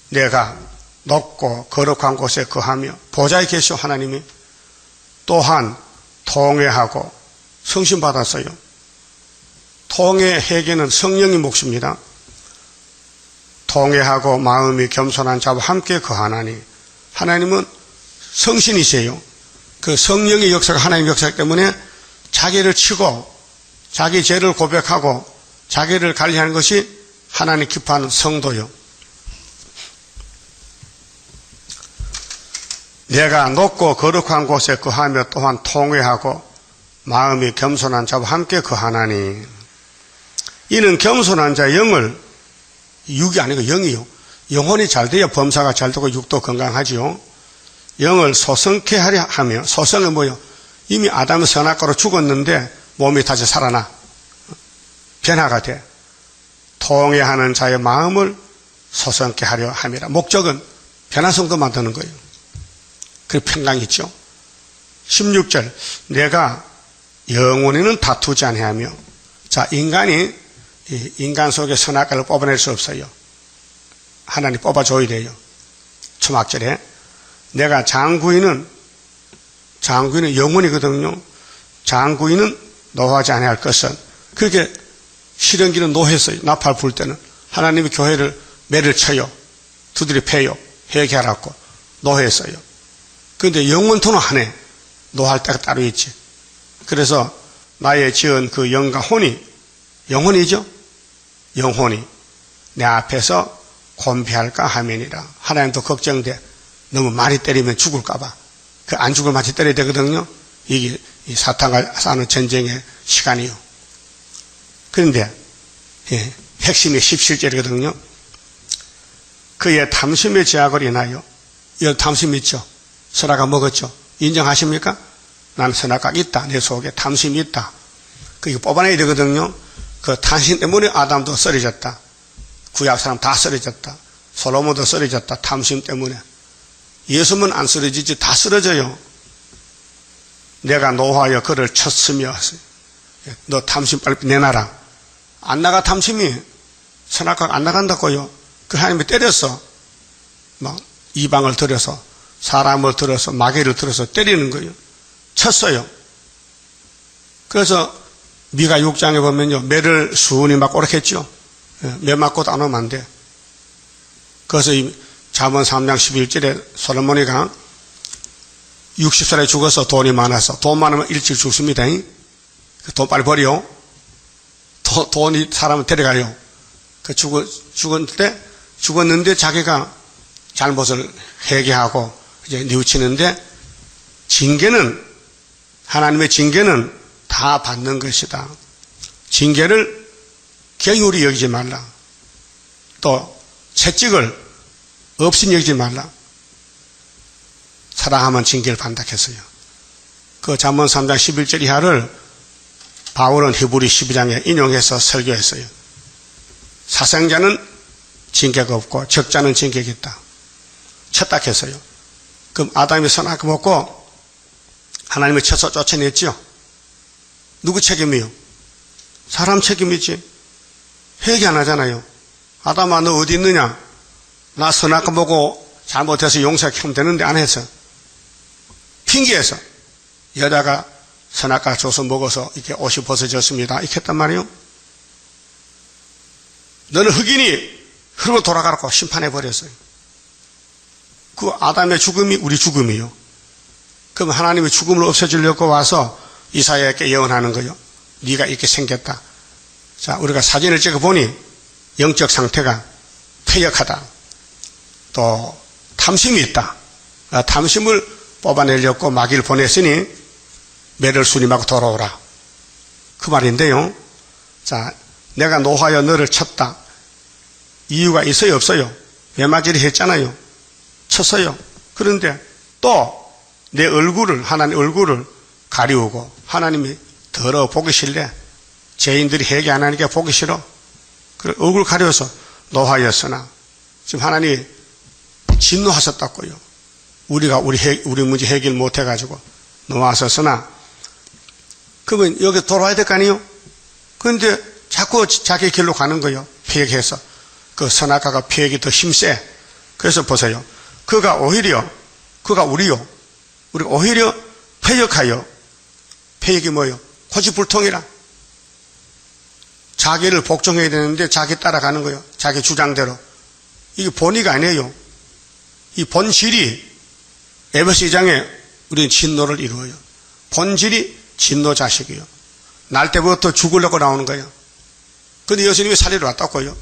내가 높고 거룩한 곳에 거하며 보좌에 계시오 하나님이 또한 통회하고 성신받았어요. 통회 회개는 성령의 몫입니다. 통회하고 마음이 겸손한 자와 함께 거하나니 하나님은 성신이세요. 그 성령의 역사가 하나님의 역사이기 때문에 자기를 치고 자기 죄를 고백하고 자기를 관리하는 것이 하나님 기뻐하는 성도요. 내가 높고 거룩한 곳에 거하며 또한 통회하고 마음이 겸손한 자와 함께 거하나니 이는 겸손한 자의 영을 육이 아니고 영이요. 영혼이 잘 돼야 범사가 잘 되고 육도 건강하지요. 영을 소성케 하려 하며 소성은 뭐요? 이미 아담은 선악과로 죽었는데 몸이 다시 살아나 변화가 돼. 통회하는 자의 마음을 소성케 하려 함이라. 목적은 변화성도 만드는 거예요. 그 평강이죠. 16절 내가 영원히는 다투지 아니하며 자 인간이 인간 속에 선악과를 뽑아낼 수 없어요. 하나님 뽑아줘야 돼요. 초막절에 내가 장구인은 영원이거든요. 장구인은 노하지 아니할 것은 그렇게 실현기는 노했어요. 나팔 불 때는 하나님이 교회를 매를 쳐요. 두드려 패요. 회개하라고 노했어요. 그런데 영원토는 안 해. 노할 때가 따로 있지. 그래서 나의 지은 그 영과 혼이 영혼이죠. 영혼이 내 앞에서 곤비할까 하면이라. 하나님도 걱정돼. 너무 많이 때리면 죽을까봐. 그 안 죽을 맛이 때려야 되거든요. 이게 이 사탄과 싸우는 전쟁의 시간이요. 그런데 핵심이 17절이거든요. 그의 탐심의 제약을 인하여 이 탐심 있죠. 선악과 먹었죠. 인정하십니까? 나는 선악과 있다. 내 속에 탐심이 있다. 그게 뽑아내야 되거든요. 그 탐심 때문에 아담도 쓰러졌다. 구약 사람 다 쓰러졌다. 솔로몬도 쓰러졌다. 탐심 때문에. 예수는 안 쓰러지지 다 쓰러져요. 내가 노하여 그를 쳤으며 너 탐심 빨리 내놔라. 안 나가 탐심이. 선악과가 안 나간다고요. 그 하나님이 때렸어. 막 이방을 들여서 사람을 들어서 마귀를 들어서 때리는 거예요. 쳤어요. 그래서 미가 6장에 보면요. 매를 수은이 맞고 오락했죠. 매 맞고도 안 오면 안 돼. 그래서 이 잠언 3장 11절에 솔로몬이가 60살에 죽어서 돈이 많아서 돈 많으면 일찍 죽습니다. 돈 빨리 버려. 돈이 사람을 데려가요. 죽었는데 자기가 잘못을 회개하고 이제 뉘우치는데 징계는 하나님의 징계는 다 받는 것이다. 징계를 경휼히 여기지 말라. 또 채찍을 없인 여기지 말라. 사랑하면 징계를 받는다 했어요. 그 잠언 3장 11절 이하를 바울은 히브리 12장에 인용해서 설교했어요. 사생자는 징계가 없고 적자는 징계가 있다. 쳤다 했어요. 그럼 아담이 선악과 먹고 하나님이 쳐서 쫓아냈죠. 누구 책임이요? 사람 책임이지. 회개 안 하잖아요. 아담아 너 어디 있느냐? 나 선악과 먹고 잘못해서 용서하면 되는데 안 해서 핑계해서 여자가 선악과 줘서 먹어서 이렇게 옷이 벗어졌습니다. 이렇게 했단 말이에요. 너는 흑인이 흙으로 돌아가라고 심판해버렸어요. 그 아담의 죽음이 우리 죽음이요. 그럼 하나님이 죽음을 없애주려고 와서 이사야에게 예언하는 거예요. 네가 이렇게 생겼다. 자, 우리가 사진을 찍어보니 영적 상태가 퇴역하다. 또 탐심이 있다. 탐심을 뽑아내려고 마귀를 보냈으니 매를 수님하고 돌아오라. 그 말인데요. 자, 내가 노하여 너를 쳤다. 이유가 있어요, 없어요? 매맞이를 했잖아요. 쳤어요. 그런데 또 내 얼굴을, 하나님 얼굴을 가리우고 하나님이 더러워 보기 싫래. 죄인들이 회개 안 하니까 보기 싫어. 그래, 얼굴 가려서 노하였으나 지금 하나님이 진노하셨다고요. 우리가 우리 문제 해결 못 해가지고 노하셨으나 그러면 여기 돌아와야 될 거 아니에요? 그런데 자꾸 자기 길로 가는 거예요. 폐역해서. 그 선악과가 폐역이 더 힘세. 그래서 보세요. 그가 우리요. 우리가 오히려 폐역하여. 폐역이 뭐예요? 고집불통이라. 자기를 복종해야 되는데 자기 따라가는 거예요. 자기 주장대로. 이게 본의가 아니에요. 이 본질이 에베소 2장에 우리는 진노를 이루어요. 본질이 진노 자식이에요. 날 때부터 죽으려고 나오는 거예요. 근데 예수님이 살리러 왔다고요.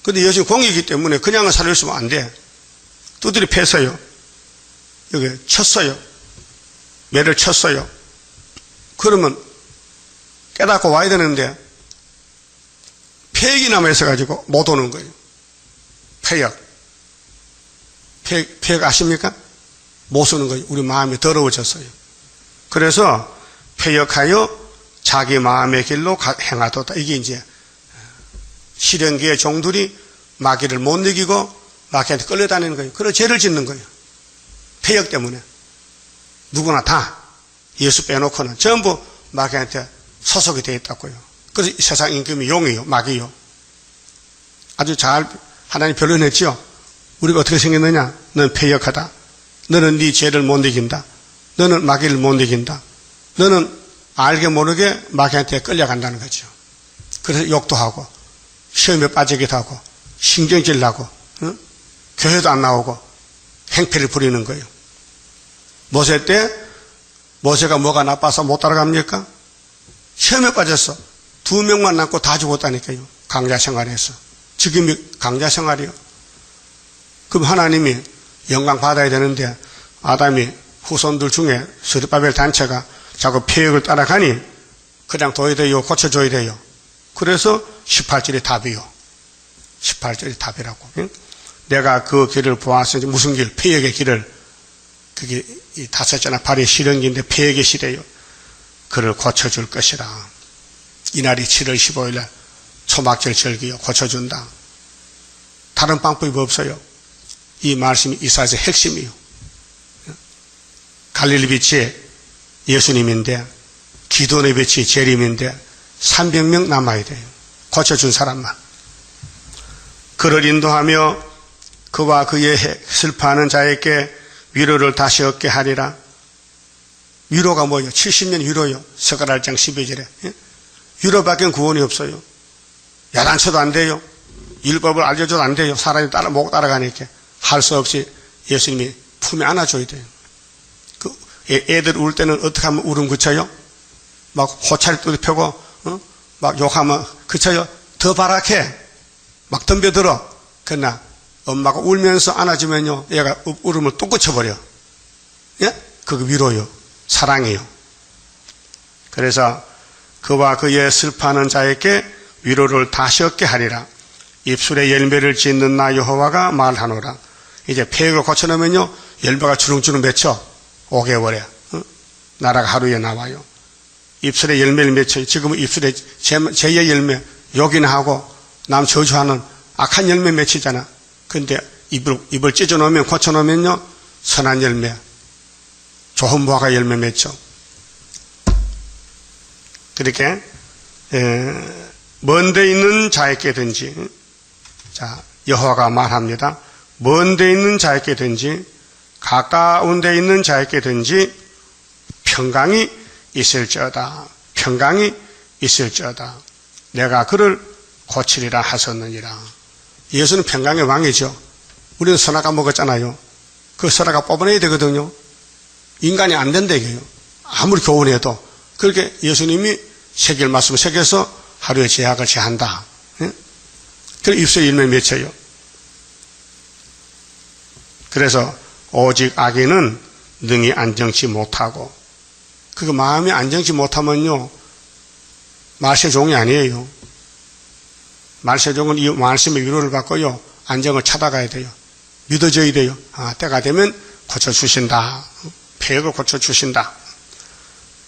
근데 예수님 공이기 때문에 그냥 살려주면 안 돼. 두드려 팼어요. 여기 쳤어요. 매를 쳤어요. 그러면 깨닫고 와야 되는데 폐역이 남아있어가지고 못 오는 거예요. 폐역 아십니까? 못 오는 거예요. 우리 마음이 더러워졌어요. 그래서 폐역하여 자기 마음의 길로 행하도다. 이게 이제 실현기의 종들이 마귀를 못 이기고 마귀한테 끌려다니는 거예요. 그래서 죄를 짓는 거예요. 폐역 때문에. 누구나 다 예수 빼놓고는 전부 마귀한테 소속이 되어 있다고요. 그래서 세상 임금이 용이요, 마귀요. 아주 잘 하나님 변론했죠. 우리가 어떻게 생겼느냐? 너는 폐역하다. 너는 네 죄를 못 이긴다. 너는 마귀를 못 이긴다. 너는 알게 모르게 마귀한테 끌려간다는 거죠. 그래서 욕도 하고 시험에 빠지기도 하고 신경질 나고 교회도 안 나오고 행패를 부리는 거예요. 모세 때 모세가 뭐가 나빠서 못 따라갑니까? 시험에 빠졌어. 2명만 남고 다 죽었다니까요. 강자 생활에서. 지금이 강자 생활이요. 그럼 하나님이 영광 받아야 되는데 아담이 후손들 중에 스룹바벨 단체가 자꾸 폐역을 따라가니 그냥 둬야 돼요. 고쳐줘야 돼요. 그래서 18절이 답이요. 18절이 답이라고. 내가 그 길을 보았으니 무슨 길? 폐역의 길을. 그게 이 5자나 8의 실현기인데 폐역의 시대요. 그를 고쳐줄 것이라. 이날이 7월 15일 날 초막절 절기요. 고쳐준다. 다른 방법이 없어요. 이 말씀이 이사야서 핵심이요. 갈릴리 빛이 예수님인데 기도의 빛이 재림인데 300명 남아야 돼요. 고쳐준 사람만. 그를 인도하며 그와 그의 슬퍼하는 자에게 위로를 다시 얻게 하리라. 위로가 뭐예요? 70년 위로요. 스가랴 1장 12절에. 위로밖에 구원이 없어요. 야단쳐도 안 돼요. 율법을 알려줘도 안 돼요. 사람이 목 따라가니까. 할 수 없이 예수님이 품에 안아줘야 돼요. 그 애들 울 때는 어떻게 하면 울음 그쳐요? 막 호차리 뚜디 펴고 막 욕하면 그쳐요? 더 바락해. 막 덤벼들어. 그러나 엄마가 울면서 안아주면요. 얘가 울음을 또 그쳐버려. 예? 그게 위로요. 사랑이요. 그래서 그와 그의 슬퍼하는 자에게 위로를 다시 얻게 하리라. 입술에 열매를 짓는 나 여호와가 말하노라. 이제 폐역을 고쳐놓으면요. 열매가 주렁주렁 맺혀. 5개월에. 나라가 하루에 나와요. 입술에 열매를 맺혀요. 지금은 입술에 죄의 열매, 욕이나 하고 남 저주하는 악한 열매 맺히잖아. 근데 입을 찢어놓으면, 고쳐놓으면요. 선한 열매, 좋은 무화과 열매 맺혀. 그렇게 먼데 있는 자에게든지, 자, 여호와가 말합니다. 먼데 있는 자에게든지 가까운 데 있는 자에게든지 평강이 있을지어다. 평강이 있을지어다. 내가 그를 고치리라 하셨느니라. 예수는 평강의 왕이죠. 우리는 선악과 먹었잖아요. 그 선악과 뽑아내야 되거든요. 인간이 안 된다 이거예요. 아무리 교훈해도. 그렇게 예수님이 새길 말씀을 새겨서 하루에 제약을 제한다. 그래서 입술에 열매 맺혀요. 그래서 오직 악인은 능히 안정치 못하고, 그 마음이 안정치 못하면요, 말세종이 아니에요. 말세종은 이 말씀의 위로를 받고요, 안정을 찾아가야 돼요. 믿어져야 돼요. 아, 때가 되면 고쳐주신다. 폐역을 고쳐주신다.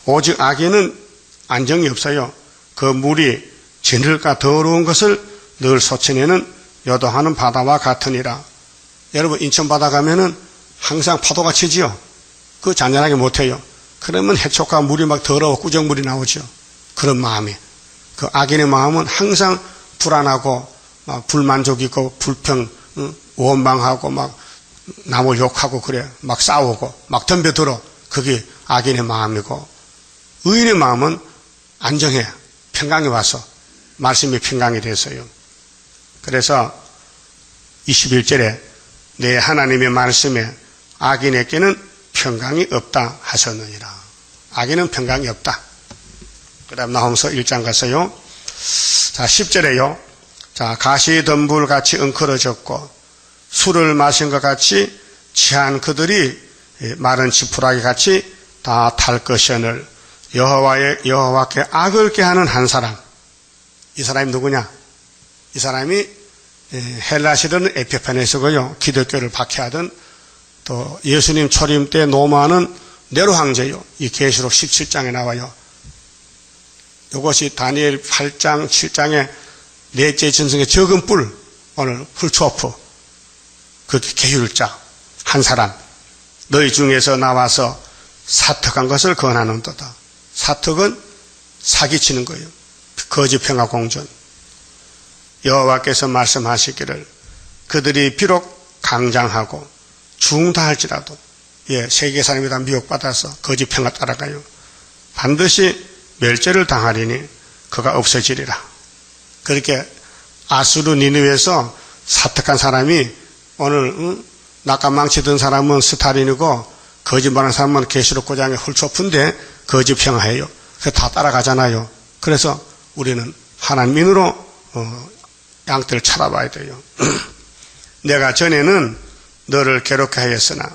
오직 악인은 안정이 없어요. 그 물이 진흙과 더러운 것을 늘 솟아내는 요동하는 바다와 같으니라. 여러분 인천 바다 가면은 항상 파도가 치지요. 그거 잔잔하게 못해요. 그러면 해초가 물이 막 더러워 꾸정물이 나오죠. 그런 마음이. 그 악인의 마음은 항상 불안하고 막 불만족이고 불평, 원망하고 막 남을 욕하고 그래. 막 싸우고 막 덤벼들어. 그게 악인의 마음이고, 의인의 마음은 안정해. 평강이 와서 말씀이 평강이 됐어요. 그래서 21절에 내 하나님의 말씀에 악인에게는 평강이 없다 하셨느니라. 악인은 평강이 없다. 그 다음 나홈서 1장 가서요. 자, 10절에요. 자, 가시덤불 같이 엉클어졌고 술을 마신 것 같이 취한 그들이 마른 지푸라기 같이 다 탈 것이오늘 여호와께 악을 꾀하는 한 사람. 이 사람이 누구냐? 이 사람이 헬라시로는 에피파네스고요. 기독교를 박해하던 또 예수님 초림 때 노마는 네로 황제요. 이 계시록 17장에 나와요. 이것이 다니엘 8장, 7장의 넷째 전승의 적은 뿔, 오늘 훌초프, 그 계율자 한 사람, 너희 중에서 나와서 사특한 것을 권하는도다. 사특은 사기치는 거예요. 거짓 평화 공전. 여호와께서 말씀하시기를 그들이 비록 강장하고 중다할지라도 세계 사람이 다 미혹받아서 거짓 평화 따라가요. 반드시 멸절을 당하리니 그가 없어지리라. 그렇게 아수르 니느웨에서 사특한 사람이 오늘 낙관망치던 사람은 스탈린이고 거짓말하는 사람은 계시록 9장의 훌초프인데 거짓 평화예요. 그래서 다 따라가잖아요. 그래서 우리는 하나님으로 양떼를 찾아봐야 돼요. 내가 전에는 너를 괴롭게 하였으나,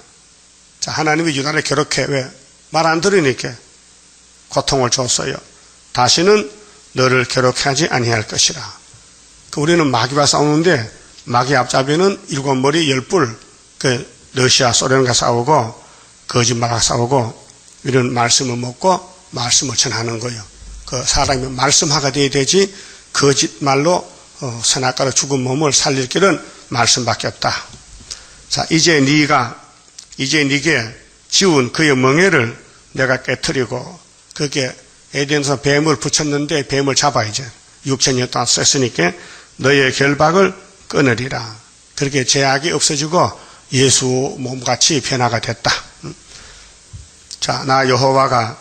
자, 하나님이 유다를 괴롭게 왜? 말 안 들으니까 고통을 줬어요. 다시는 너를 괴롭게 하지 아니할 것이라. 우리는 마귀와 싸우는데 마귀 앞잡이는 7머리 10뿔, 러시아 소련과 싸우고 거짓말하고 싸우고 이런 말씀을 먹고 말씀을 전하는 거예요. 그 사람이 말씀하가 돼야 되지 거짓말로 선악과로 죽은 몸을 살릴 길은 말씀밖에 없다. 자, 이제 네게 지운 그의 멍에를 내가 깨뜨리고 그게 에덴에서 뱀을 붙였는데 뱀을 잡아야지. 6,000년 동안 썼으니까 너의 결박을 끊으리라. 그렇게 죄악이 없어지고 예수 몸같이 변화가 됐다. 자, 나 여호와가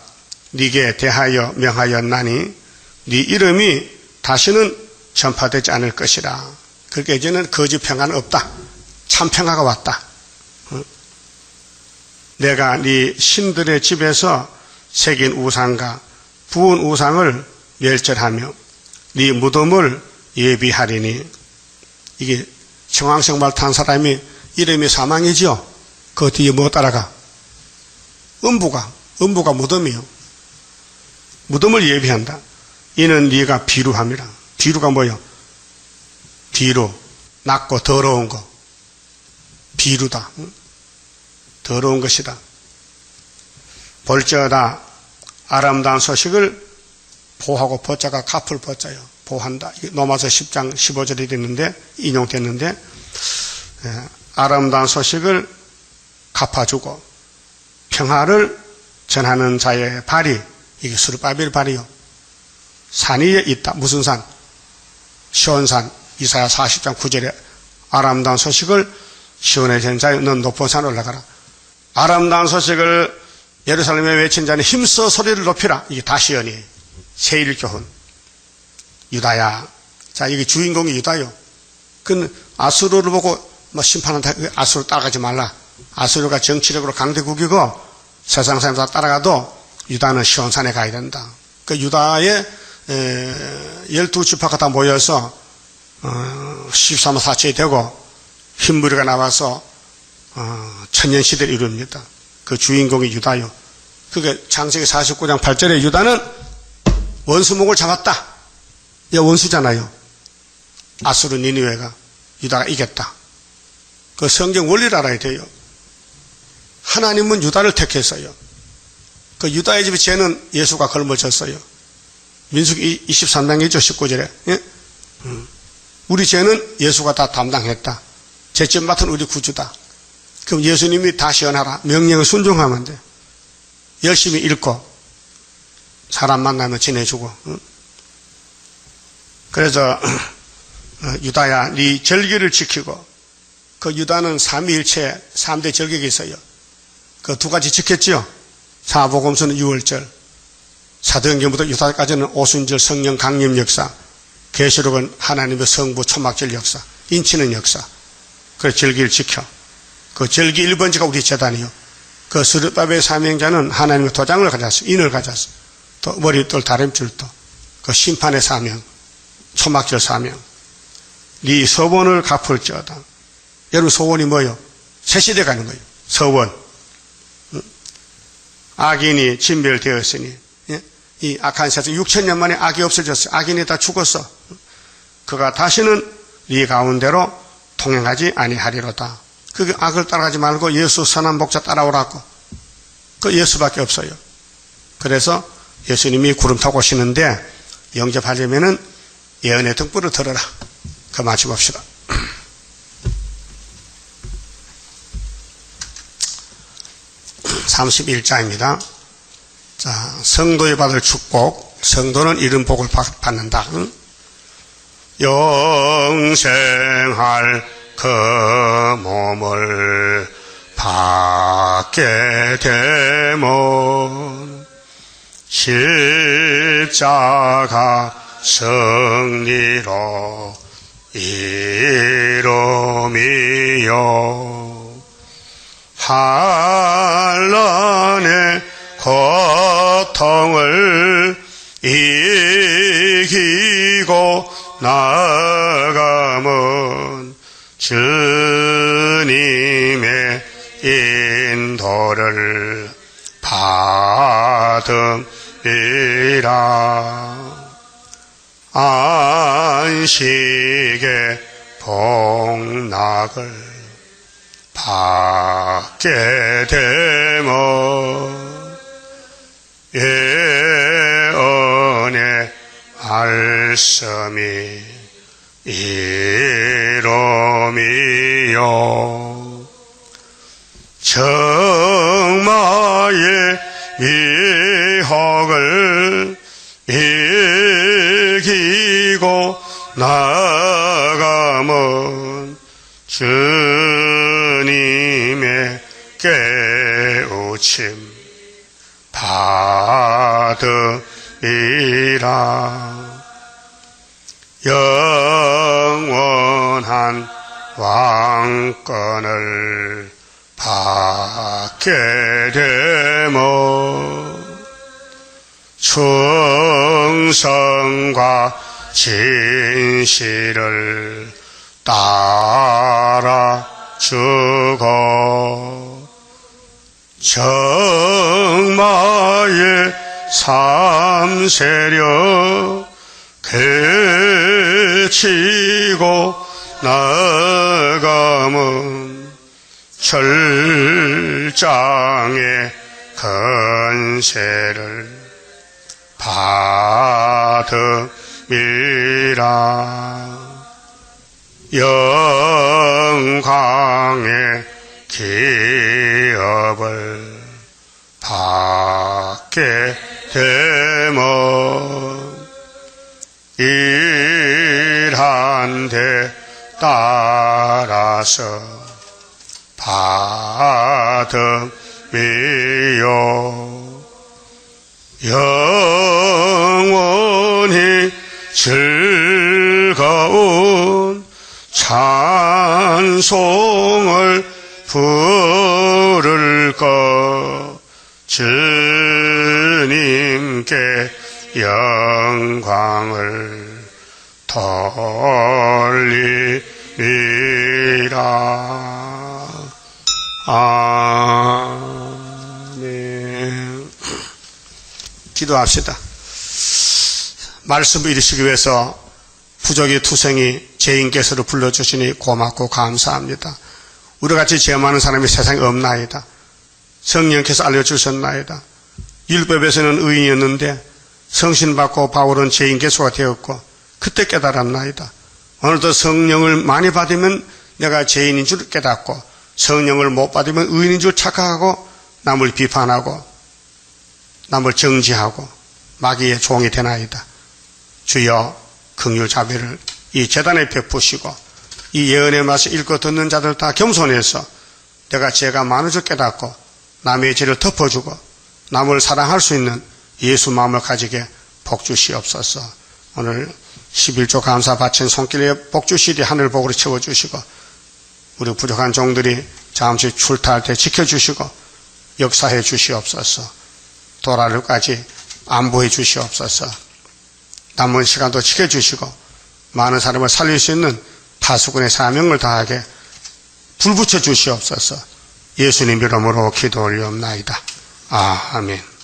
네게 대하여 명하였나니 네 이름이 다시는 전파되지 않을 것이라. 그렇게 이제는 거짓 평화는 없다. 참 평화가 왔다. 내가 네 신들의 집에서 새긴 우상과 부은 우상을 멸절하며 네 무덤을 예비하리니. 이게 정황생활 탄 사람이 이름이 사망이죠. 그 뒤에 뭐 따라가? 음부가 무덤이요. 무덤을 예비한다. 이는 네가 비루함이라. 비루가 뭐요? 비루, 낮고 더러운 거. 비루다. 더러운 것이다. 볼지어다 아름다운 소식을 보하고 보자가 갚을 보자요. 보한다. 로마서 10장 15절이 됐는데 인용됐는데 아름다운 소식을 갚아주고 평화를 전하는 자의 발이, 이게 수르바벨 발이요. 산 위에 있다. 무슨 산? 시온산. 이사야 40장 9절에 아름다운 소식을 시온에 전 자여 넌 높은 산에 올라가라. 아름다운 소식을 예루살렘에 외친 자는 힘써 소리를 높이라. 이게 다 시온이에요. 세일교훈. 유다야. 자, 이게 주인공이 유다요. 그 아수르를 보고 심판한다. 아수르 따라가지 말라. 아수르가 정치력으로 강대국이고 세상 사람 다 따라가도 유다는 시온산에 가야 된다. 그 유다의 12지파가 다 모여서 13호 사체이 되고 흰무리가 나와서 천년시대를 이룹니다. 그 주인공이 유다요. 그게 창세기 49장 8절에 유다는 원수목을 잡았다. 이 원수잖아요. 아수르 니느웨가. 유다가 이겼다. 그 성경 원리를 알아야 돼요. 하나님은 유다를 택했어요. 그 유다의 집의 죄는 예수가 걸머졌어요. 민수기 23장이죠. 19절에. 예? 우리 죄는 예수가 다 담당했다. 죄점 맡은 우리 구주다. 그럼 예수님이 다 시원하라. 명령을 순종하면 돼. 열심히 읽고 사람 만나면 지내주고. 그래서 유다야 네 절기를 지키고, 그 유다는 삼위일체 3대 절기가 있어요. 그 두 가지 지켰죠. 사복음서는 6월절, 사도행전부터 유다까지는 오순절 성령 강림 역사, 계시록은 하나님의 성부 초막절 역사, 인치는 역사. 그 절기를 지켜. 그 절기 1번지가 우리 제단이요. 그 스룹바벨 사명자는 하나님의 도장을 가졌어, 인을 가졌어. 또 머리돌 다림줄도, 그 심판의 사명, 초막절 사명. 네 서원을 갚을지어다. 여러분 소원이 뭐요? 새 시대 가는 거예요. 서원. 악인이 진멸되었으니, 이 악한 세상 6,000년 만에 악이 없어졌어요. 악인이 다 죽었어. 그가 다시는 네 가운데로 통행하지 아니하리로다. 그 악을 따라가지 말고 예수 선한 목자 따라오라고. 그 예수밖에 없어요. 그래서 예수님이 구름 타고 오시는데 영접하려면은 예언의 등불을 들어라. 그 마치 봅시다. (31장입니다) 자, 성도에 받을 축복. 성도는 이런 복을 받는다. 영생할 그 몸을 받게 되면 십자가 승리로 이름이요 한란의 고통을 이기고 나가면 주님의 인도를 받음이라. 안식의 복락을 받게 되면 예언의 말씀이 이름이요 정마의 미혹을 이기고 나가면 주님의 깨우침 받음이라. 영원한 왕권을 받게 되면 충성과 진실을 따라주고 정마의 삼세력 그치고 나가면 철장의 건세를 받음이라. 영광의 기업을 받게 되면 일한 데 따라서 받음이요 영원히 즐거운 찬송을 부를 것 주님께 영광을 돌리리라. 아멘. 기도합시다. 말씀을 이루시기 위해서 부족의 투성이 죄인께서를 불러주시니 고맙고 감사합니다. 우리같이 죄 많은 사람이 세상에 없나이다. 성령께서 알려주셨나이다. 율법에서는 의인이었는데 성신받고 바울은 죄인 개수가 되었고 그때 깨달았나이다. 오늘도 성령을 많이 받으면 내가 죄인인 줄 깨닫고 성령을 못 받으면 의인인 줄 착각하고 남을 비판하고 남을 정죄하고 마귀의 종이 되나이다. 주여, 그 긍휼 자비를 이 재단에 베푸시고 이 예언의 말씀 읽고 듣는 자들 다 겸손해서 내가 죄가 많은 줄 깨닫고 남의 죄를 덮어주고 남을 사랑할 수 있는 예수 마음을 가지게 복 주시옵소서. 오늘 11조 감사 바친 손길에 복 주시되 하늘복으로 채워주시고 우리 부족한 종들이 잠시 출타할 때 지켜주시고 역사해 주시옵소서. 도라를까지 안보해 주시옵소서. 남은 시간도 지켜주시고 많은 사람을 살릴 수 있는 파수꾼의 사명을 다하게 불붙여 주시옵소서. 예수님 이름으로 기도 올리옵나이다. 아멘.